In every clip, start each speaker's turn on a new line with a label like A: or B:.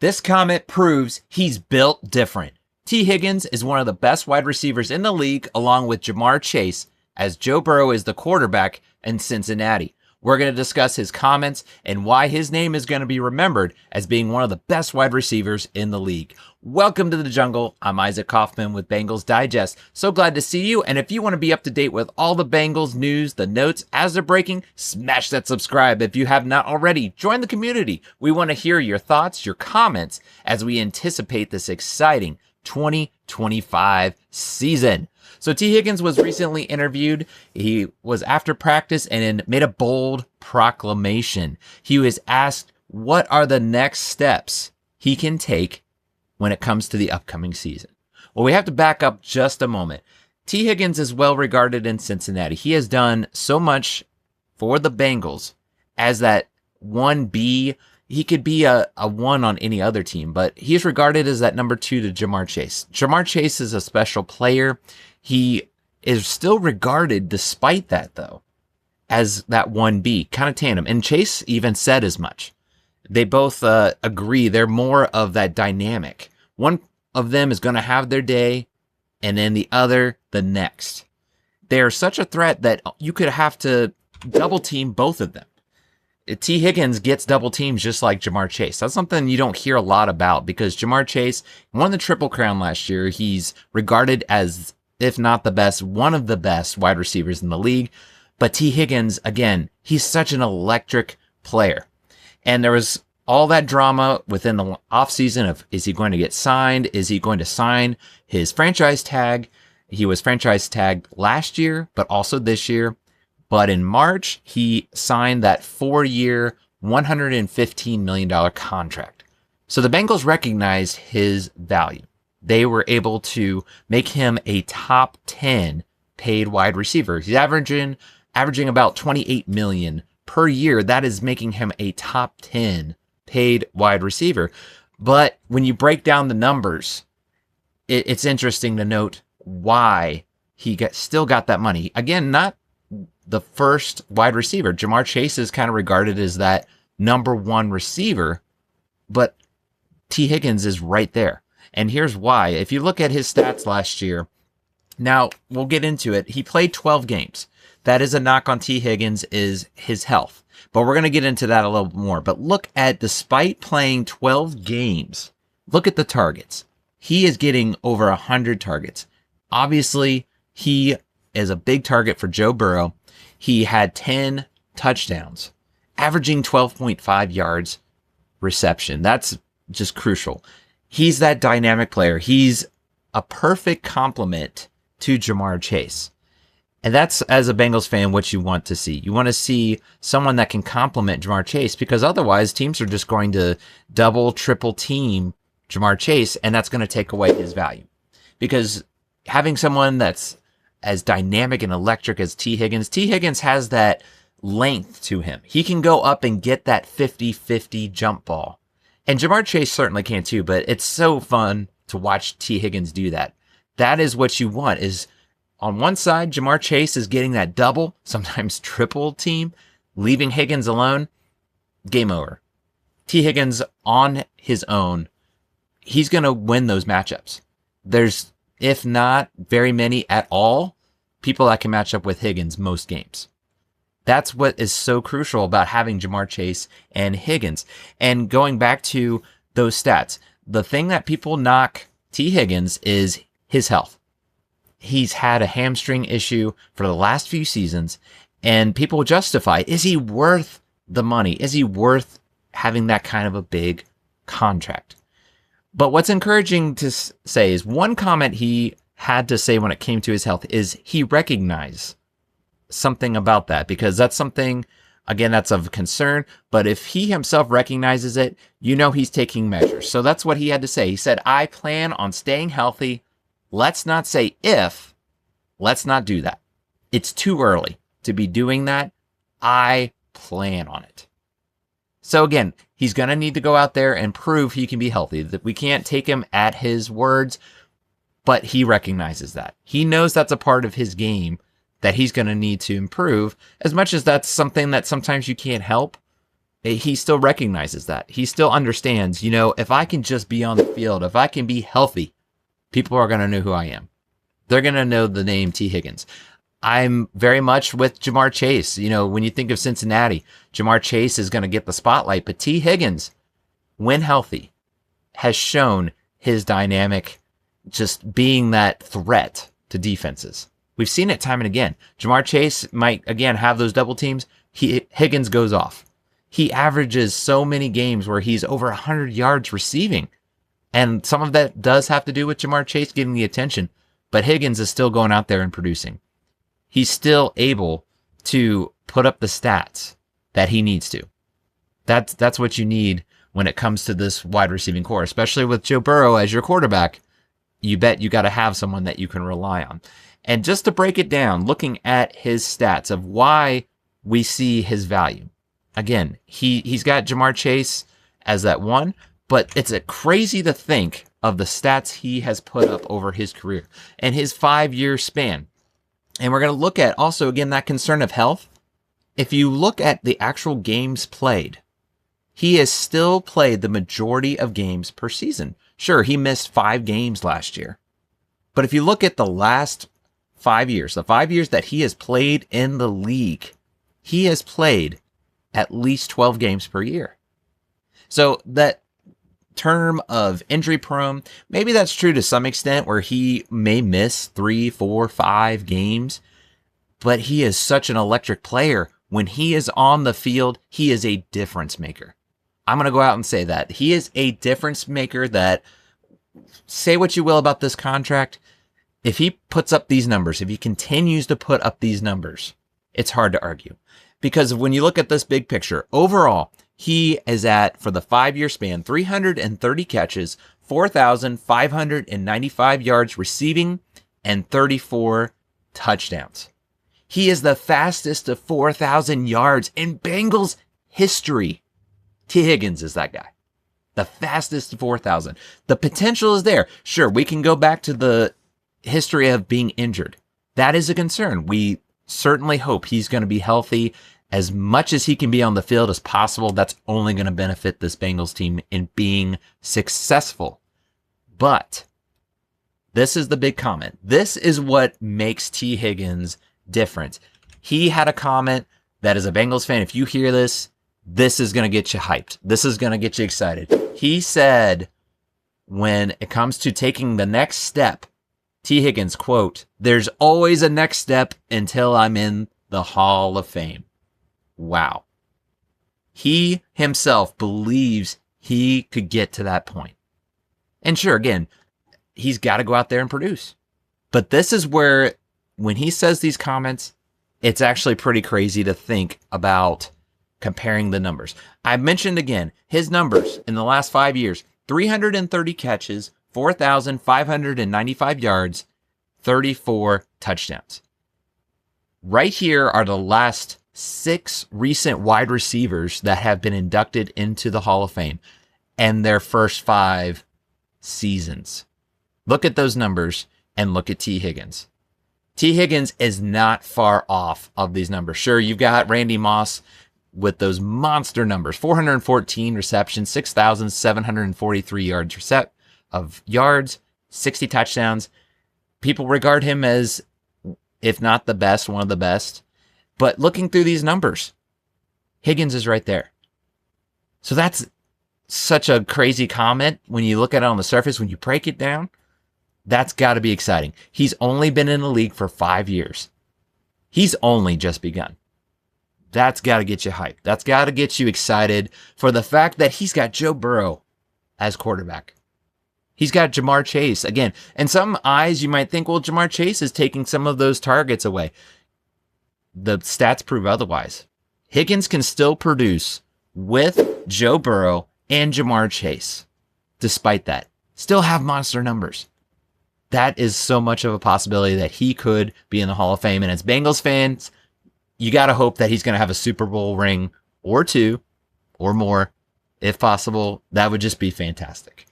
A: This comment proves he's built different. Tee Higgins is one of the best wide receivers in the league, along with Jamar Chase, as Joe Burrow is the quarterback in Cincinnati. We're going to discuss his comments and why his name is going to be remembered as being one of the best wide receivers in the league. Welcome to the jungle. I'm Isaac Coffman with Bengals Digest. So glad to see you. And if you want to be up to date with all the Bengals news, the notes as they're breaking, smash that subscribe. If you have not already, join the community. We want to hear your thoughts, your comments as we anticipate this exciting 2025 season. So Tee Higgins was recently interviewed. He was after practice and made a bold proclamation. He was asked what are the next steps he can take when it comes to the upcoming season. Well, we have to back up just a moment. Tee Higgins is well regarded in Cincinnati. He has done so much for the Bengals as that 1B. He could be a 1 on any other team, but he's regarded as that number 2 to Jamar Chase. Jamar Chase is a special player. He is still regarded, despite that, though, as that 1B, kind of tandem. And Chase even said as much. They both agree they're more of that dynamic. One of them is going to have their day, and then the other, the next. They are such a threat that you could have to double team both of them. Tee Higgins gets double teams just like Jamar Chase. That's something you don't hear a lot about because Jamar Chase won the Triple Crown last year. He's regarded as, if not the best, one of the best wide receivers in the league. But Tee Higgins, again, he's such an electric player. And there was all that drama within the offseason of, is he going to get signed? Is he going to sign his franchise tag? He was franchise tagged last year, but also this year. But in March, he signed that 4-year, $115 million contract. So the Bengals recognized his value. They were able to make him a top 10 paid wide receiver. He's averaging about $28 million per year. That is making him a top 10 paid wide receiver. But when you break down the numbers, it's interesting to note why he still got that money. Again, not the first wide receiver. Jamar Chase is kind of regarded as that number 1 receiver, but Tee Higgins is right there. And here's why. If you look at his stats last year, now we'll get into it. He played 12 games. That is a knock on Tee Higgins, is his health. But we're going to get into that a little more. But look at, despite playing 12 games, look at the targets. He is getting over 100 targets. Obviously, he is a big target for Joe Burrow. He had 10 touchdowns, averaging 12.5 yards reception. That's just crucial. He's that dynamic player. He's a perfect complement to Jamar Chase. And that's, as a Bengals fan, what you want to see. You want to see someone that can complement Jamar Chase, because otherwise teams are just going to double, triple team Jamar Chase, and that's going to take away his value. Because having someone that's as dynamic and electric as Tee Higgins has that length to him. He can go up and get that 50-50 jump ball. And Jamar Chase certainly can too, but it's so fun to watch Tee Higgins do that. That is what you want, is on one side, Jamar Chase is getting that double, sometimes triple team, leaving Higgins alone. Game over. Tee Higgins on his own, he's going to win those matchups. There's, if not very many at all, people that can match up with Higgins most games. That's what is so crucial about having Jamar Chase and Higgins. And going back to those stats, the thing that people knock Tee Higgins is his health. He's had a hamstring issue for the last few seasons, and people justify, is he worth the money? Is he worth having that kind of a big contract? But what's encouraging to say is one comment he had to say when it came to his health is he recognized something about that, because that's something, again, that's of concern. But if he himself recognizes it, you know he's taking measures. So that's what he had to say. He said, I plan on staying healthy. Let's not say if, let's not do that. It's too early to be doing that. I plan on it. So again, he's going to need to go out there and prove he can be healthy. That we can't take him at his words, but he recognizes that. He knows that's a part of his game that he's going to need to improve, as much as that's something that sometimes you can't help. he still recognizes that. He still understands, if I can just be on the field, if I can be healthy, people are going to know who I am. They're going to know the name Tee Higgins. I'm very much with Ja'Marr Chase. When you think of Cincinnati, Ja'Marr Chase is going to get the spotlight, but Tee Higgins, when healthy, has shown his dynamic, just being that threat to defenses. We've seen it time and again. Ja'Marr Chase might, again, have those double teams. Higgins goes off. He averages so many games where he's over 100 yards receiving. And some of that does have to do with Ja'Marr Chase getting the attention, but Higgins is still going out there and producing. He's still able to put up the stats that he needs to. That's what you need when it comes to this wide receiving core, especially with Joe Burrow as your quarterback. You bet you got to have someone that you can rely on. And just to break it down, looking at his stats of why we see his value. Again, he's got Ja'Marr Chase as that one, but it's crazy to think of the stats he has put up over his career and his 5-year span. And we're going to look at also, again, that concern of health. If you look at the actual games played, he has still played the majority of games per season. Sure, he missed 5 games last year. But if you look at the last 5 years, the 5 years that he has played in the league, he has played at least 12 games per year. So that term of injury prone, maybe that's true to some extent where he may miss 3, 4, 5 games, but he is such an electric player. When he is on the field, he is a difference maker. I'm going to go out and say that. He is a difference maker that, say what you will about this contract, if he puts up these numbers, if he continues to put up these numbers, it's hard to argue. Because when you look at this big picture, overall, he is at, for the 5-year span, 330 catches, 4,595 yards receiving, and 34 touchdowns. He is the fastest to 4,000 yards in Bengals history. Tee Higgins is that guy. The fastest to 4,000. The potential is there. Sure, we can go back to the history of being injured. That is a concern. We certainly hope he's going to be healthy as much as he can be on the field as possible. That's only going to benefit this Bengals team in being successful. But this is the big comment. This is what makes Tee Higgins different. He had a comment that, as a Bengals fan, if you hear this, this is going to get you hyped. This is going to get you excited. He said, when it comes to taking the next step, Tee Higgins, quote, "There's always a next step until I'm in the Hall of Fame." Wow. He himself believes he could get to that point. And sure, again, he's got to go out there and produce. But this is where, when he says these comments, it's actually pretty crazy to think about comparing the numbers. I mentioned again, his numbers in the last 5 years, 330 catches, 4,595 yards, 34 touchdowns. Right here are the last 6 recent wide receivers that have been inducted into the Hall of Fame and their first 5 seasons. Look at those numbers and look at Tee Higgins. Tee Higgins is not far off of these numbers. Sure, you've got Randy Moss with those monster numbers, 414 receptions, 6,743 yards, 60 touchdowns. People regard him as, if not the best, one of the best. But looking through these numbers, Higgins is right there. So that's such a crazy comment when you look at it on the surface. When you break it down, that's got to be exciting. He's only been in the league for 5 years. He's only just begun. That's got to get you hyped. That's got to get you excited for the fact that he's got Joe Burrow as quarterback. He's got Ja'Marr Chase again. And some eyes, you might think, well, Ja'Marr Chase is taking some of those targets away. The stats prove otherwise. Higgins can still produce with Joe Burrow and Ja'Marr Chase. Despite that, still have monster numbers. That is so much of a possibility that he could be in the Hall of Fame. And as Bengals fans, you got to hope that he's going to have a Super Bowl ring or 2 or more, if possible. That would just be fantastic.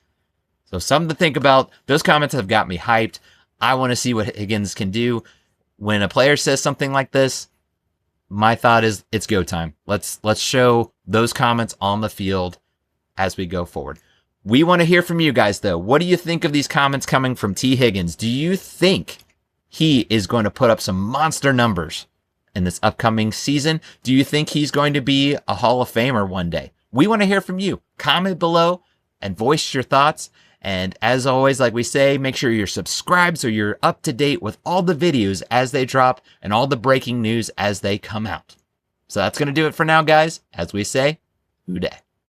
A: So something to think about. Those comments have got me hyped. I want to see what Higgins can do. When a player says something like this, my thought is it's go time. Let's show those comments on the field as we go forward. We want to hear from you guys, though. What do you think of these comments coming from Tee Higgins? Do you think he is going to put up some monster numbers in this upcoming season? Do you think he's going to be a Hall of Famer one day? We want to hear from you. Comment below and voice your thoughts. And as always, like we say, make sure you're subscribed so you're up to date with all the videos as they drop and all the breaking news as they come out. So that's going to do it for now, guys. As we say, Hoo day.